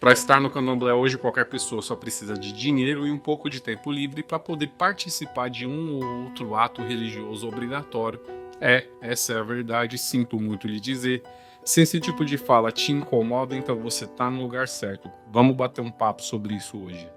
Para estar no candomblé hoje, qualquer pessoa só precisa de dinheiro e um pouco de tempo livre para poder participar de um ou outro ato religioso obrigatório. Essa é a verdade, sinto muito lhe dizer. Se esse tipo de fala te incomoda, então você tá no lugar certo. Vamos bater um papo sobre isso hoje.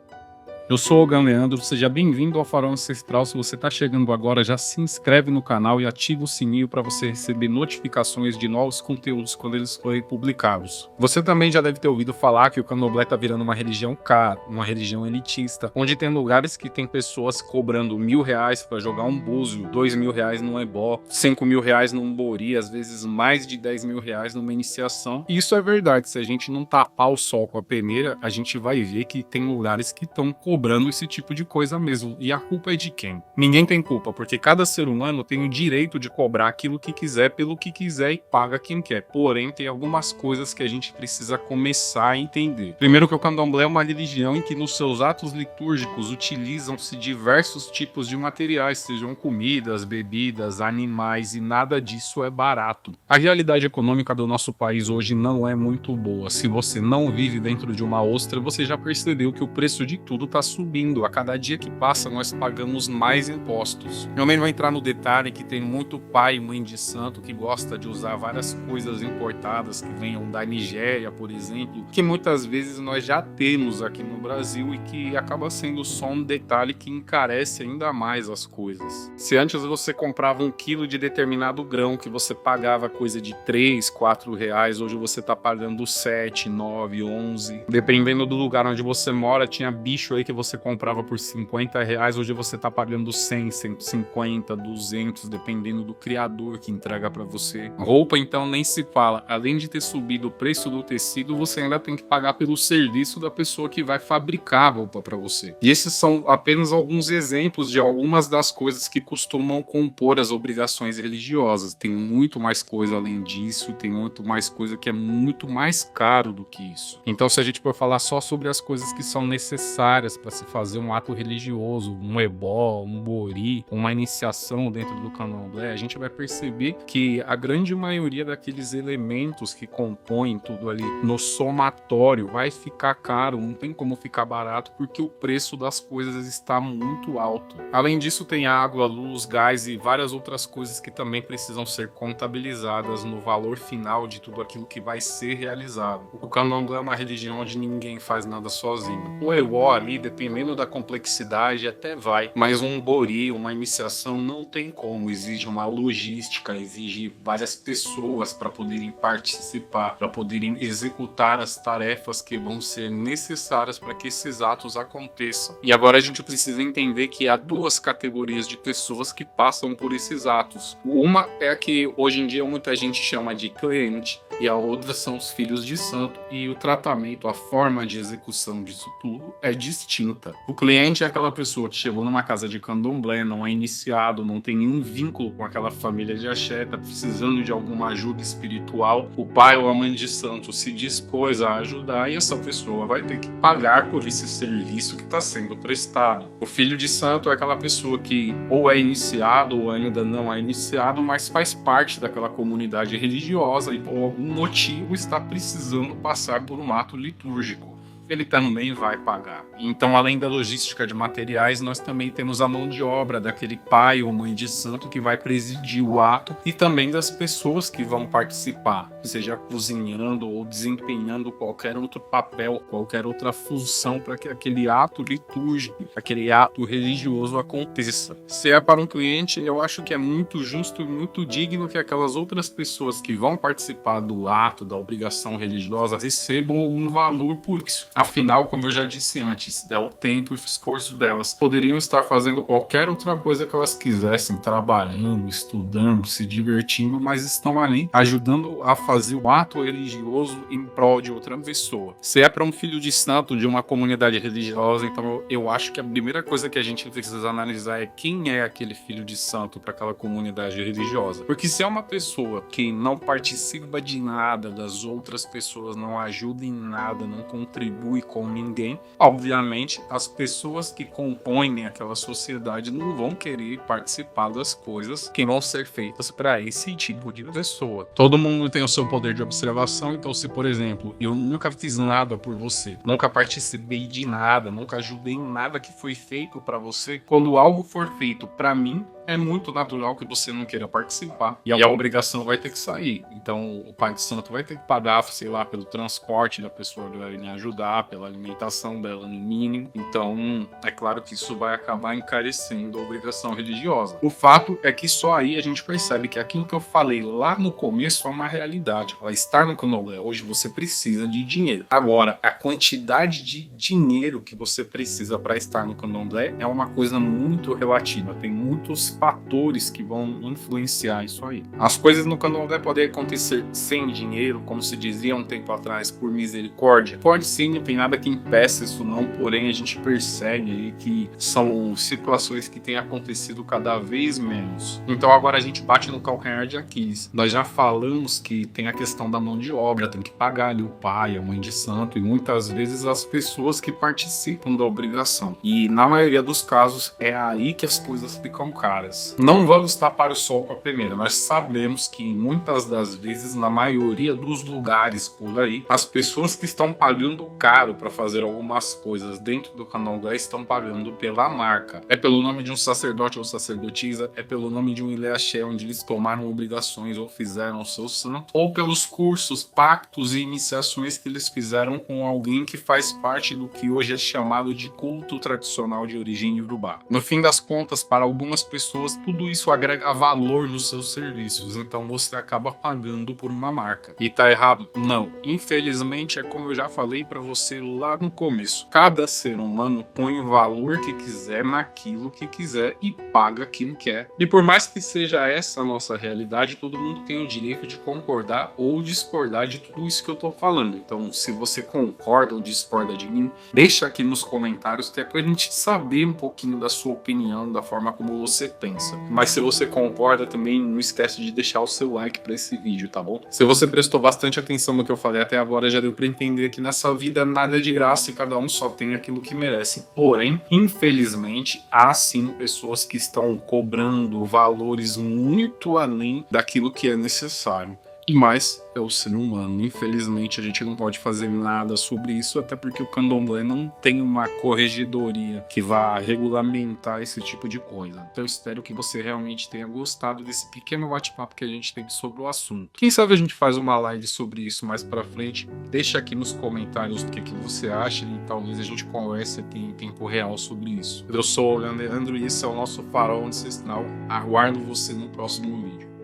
Eu sou o Gan Leandro, seja bem-vindo ao Farol Ancestral. Se você está chegando agora, já se inscreve no canal e ativa o sininho para você receber notificações de novos conteúdos quando eles forem publicados. Você também já deve ter ouvido falar que o candomblé está virando uma religião cara, uma religião elitista, onde tem lugares que tem pessoas cobrando R$1.000 para jogar um búzio, R$2.000 num ebó, R$5.000 num bori, às vezes mais de R$10.000 numa iniciação. E isso é verdade, se a gente não tapar o sol com a peneira, a gente vai ver que tem lugares que estão cobrando esse tipo de coisa mesmo. E a culpa é de quem? Ninguém tem culpa, porque cada ser humano tem o direito de cobrar aquilo que quiser, pelo que quiser e paga quem quer. Porém, tem algumas coisas que a gente precisa começar a entender. Primeiro que o candomblé é uma religião em que nos seus atos litúrgicos utilizam-se diversos tipos de materiais, sejam comidas, bebidas, animais, e nada disso é barato. A realidade econômica do nosso país hoje não é muito boa. Se você não vive dentro de uma ostra, você já percebeu que o preço de tudo está subindo. A cada dia que passa, nós pagamos mais impostos. Eu nem vou entrar no detalhe que tem muito pai e mãe de santo que gosta de usar várias coisas importadas que venham da Nigéria, por exemplo, que muitas vezes nós já temos aqui no Brasil e que acaba sendo só um detalhe que encarece ainda mais as coisas. Se antes você comprava 1 quilo de determinado grão que você pagava coisa de R$3, R$4, hoje você está pagando 7, 9, 11. Dependendo do lugar onde você mora, tinha bicho aí que você comprava por R$50, hoje você tá pagando 100, 150, 200, dependendo do criador que entrega para você. Roupa, então, nem se fala. Além de ter subido o preço do tecido, você ainda tem que pagar pelo serviço da pessoa que vai fabricar a roupa para você. E esses são apenas alguns exemplos de algumas das coisas que costumam compor as obrigações religiosas. Tem muito mais coisa além disso, tem muito mais coisa que é muito mais caro do que isso. Então, se a gente for falar só sobre as coisas que são necessárias para se fazer um ato religioso, um ebó, um bori, uma iniciação dentro do candomblé, a gente vai perceber que a grande maioria daqueles elementos que compõem tudo ali no somatório vai ficar caro, não tem como ficar barato porque o preço das coisas está muito alto. Além disso, tem água, luz, gás e várias outras coisas que também precisam ser contabilizadas no valor final de tudo aquilo que vai ser realizado. O candomblé é uma religião onde ninguém faz nada sozinho. O ebó ali, dependendo da complexidade, até vai. Mas um bori, uma iniciação, não tem como. Exige uma logística, exige várias pessoas para poderem participar, para poderem executar as tarefas que vão ser necessárias para que esses atos aconteçam. E agora a gente precisa entender que há duas categorias de pessoas que passam por esses atos. Uma é a que hoje em dia muita gente chama de cliente, e a outra são os filhos de santo, e o tratamento, a forma de execução disso tudo é distinta. O cliente é aquela pessoa que chegou numa casa de candomblé, não é iniciado, não tem nenhum vínculo com aquela família de axé, tá precisando de alguma ajuda espiritual. O pai ou a mãe de santo se dispôs a ajudar e essa pessoa vai ter que pagar por esse serviço que está sendo prestado. O filho de santo é aquela pessoa que ou é iniciado ou ainda não é iniciado, mas faz parte daquela comunidade religiosa e por algum motivo está precisando passar por um ato litúrgico. Ele também vai pagar. Então, além da logística de materiais, nós também temos a mão de obra daquele pai ou mãe de santo que vai presidir o ato e também das pessoas que vão participar, seja cozinhando ou desempenhando qualquer outro papel, qualquer outra função para que aquele ato litúrgico, aquele ato religioso aconteça. Se é para um cliente, eu acho que é muito justo e muito digno que aquelas outras pessoas que vão participar do ato, da obrigação religiosa, recebam um valor por isso. Afinal, como eu já disse antes, é o tempo e o esforço delas. Poderiam estar fazendo qualquer outra coisa que elas quisessem, trabalhando, estudando, se divertindo, mas estão ali ajudando a fazer o ato religioso em prol de outra pessoa. Se é para um filho de santo de uma comunidade religiosa, então eu acho que a primeira coisa que a gente precisa analisar é quem é aquele filho de santo para aquela comunidade religiosa. Porque se é uma pessoa que não participa de nada das outras pessoas, não ajuda em nada, não contribui contribui com ninguém. Obviamente, as pessoas que compõem aquela sociedade não vão querer participar das coisas que vão ser feitas para esse tipo de pessoa. Todo mundo tem o seu poder de observação, então se, por exemplo, eu nunca fiz nada por você, nunca participei de nada, nunca ajudei em nada que foi feito para você, quando algo for feito para mim, é muito natural que você não queira participar. E a obrigação vai ter que sair. Então, o pai de santo vai ter que pagar, sei lá, pelo transporte da pessoa que vai me ajudar, pela alimentação dela no mínimo. Então, é claro que isso vai acabar encarecendo a obrigação religiosa. O fato é que só aí a gente percebe que aquilo que eu falei lá no começo é uma realidade. Para estar no candomblé hoje, você precisa de dinheiro. Agora, a quantidade de dinheiro que você precisa para estar no candomblé é uma coisa muito relativa. Tem muitos fatores que vão influenciar isso aí. As coisas no candomblé podem acontecer sem dinheiro, como se dizia um tempo atrás, por misericórdia. Pode sim, não tem nada que impeça isso não, porém a gente percebe aí que são situações que têm acontecido cada vez menos. Então agora a gente bate no calcanhar de Aquiles. Nós já falamos que tem a questão da mão de obra, tem que pagar ali o pai, a mãe de santo e muitas vezes as pessoas que participam da obrigação. E na maioria dos casos é aí que as coisas ficam caras. Não vamos tapar o sol com a peneira. Nós sabemos que muitas das vezes, na maioria dos lugares por aí, as pessoas que estão pagando caro para fazer algumas coisas dentro do candomblé estão pagando pela marca. É pelo nome de um sacerdote ou sacerdotisa, é pelo nome de um ilê-axé onde eles tomaram obrigações ou fizeram o seu santo, ou pelos cursos, pactos e iniciações que eles fizeram com alguém que faz parte do que hoje é chamado de culto tradicional de origem iorubá. No fim das contas, para algumas pessoas, tudo isso agrega valor nos seus serviços, então você acaba pagando por uma marca. E tá errado? Não. Infelizmente, é como eu já falei pra você lá no começo. Cada ser humano põe o valor que quiser naquilo que quiser e paga quem quer. E por mais que seja essa a nossa realidade, todo mundo tem o direito de concordar ou discordar de tudo isso que eu tô falando. Então, se você concorda ou discorda de mim, deixa aqui nos comentários até pra gente saber um pouquinho da sua opinião, da forma como você pensa. Mas se você concorda também, não esquece de deixar o seu like para esse vídeo, tá bom? Se você prestou bastante atenção no que eu falei até agora, já deu para entender que nessa vida nada é de graça e cada um só tem aquilo que merece. Porém, infelizmente, há sim pessoas que estão cobrando valores muito além daquilo que é necessário. Mas é o ser humano. Infelizmente, a gente não pode fazer nada sobre isso, até porque o candomblé não tem uma corregedoria que vá regulamentar esse tipo de coisa. Então eu espero que você realmente tenha gostado desse pequeno bate-papo que a gente teve sobre o assunto. Quem sabe a gente faz uma live sobre isso mais pra frente. Deixa aqui nos comentários o que você acha e talvez a gente converse aqui em tempo real sobre isso. Eu sou o Leandro e esse é o nosso farol ancestral. Aguardo você no próximo vídeo.